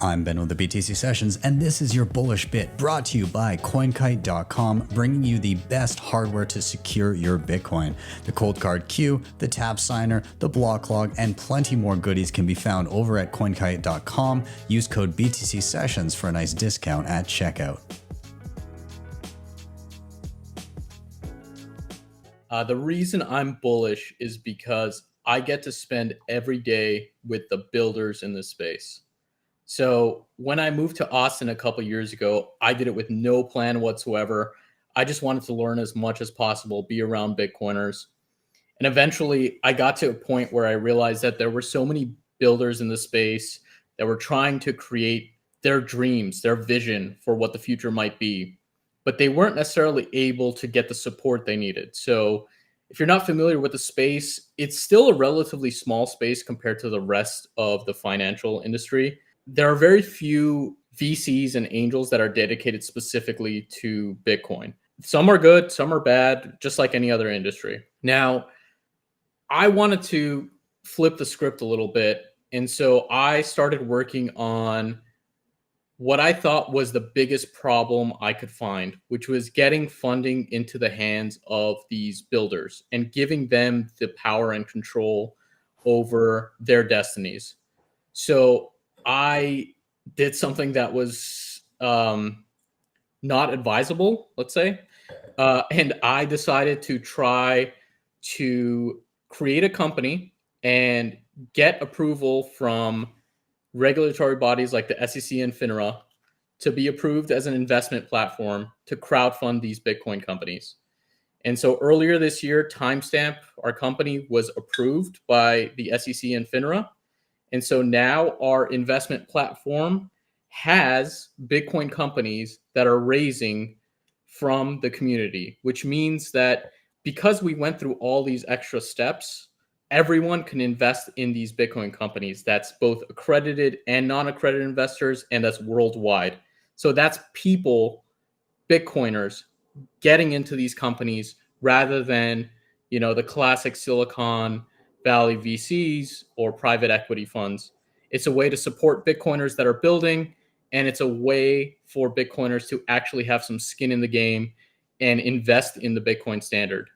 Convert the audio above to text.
I'm Ben with the BTC Sessions, and this is your Bullish Bit, brought to you by CoinKite.com, bringing you the best hardware to secure your Bitcoin. The Cold Card Q, the Tap Signer, the Block Log, and plenty more goodies can be found over at CoinKite.com. Use code BTC Sessions for a nice discount at checkout. The reason I'm bullish is because I get to spend every day with the builders in this space. So when I moved to Austin a couple years ago, I did it with no plan whatsoever. I just wanted to learn as much as possible, be around Bitcoiners. And eventually I got to a point where I realized that there were so many builders in the space that were trying to create their dreams, their vision for what the future might be, but they weren't necessarily able to get the support they needed. So if you're not familiar with the space, it's still a relatively small space compared to the rest of the financial industry. There are very few VCs and angels that are dedicated specifically to Bitcoin. Some are good, some are bad, just like any other industry. Now, I wanted to flip the script a little bit. And so I started working on what I thought was the biggest problem I could find, which was getting funding into the hands of these builders and giving them the power and control over their destinies. So I did something that was not advisable, let's say. And I decided to try to create a company and get approval from regulatory bodies like the SEC and FINRA to be approved as an investment platform to crowdfund these Bitcoin companies. And so earlier this year, Timestamp, our company, was approved by the SEC and FINRA. And so now our investment platform has Bitcoin companies that are raising from the community, which means that because we went through all these extra steps, everyone can invest in these Bitcoin companies. That's both accredited and non-accredited investors, and that's worldwide. So that's people, Bitcoiners, getting into these companies rather than, the classic Silicon Valley VCs or private equity funds. It's a way to support Bitcoiners that are building, and it's a way for Bitcoiners to actually have some skin in the game and invest in the Bitcoin standard.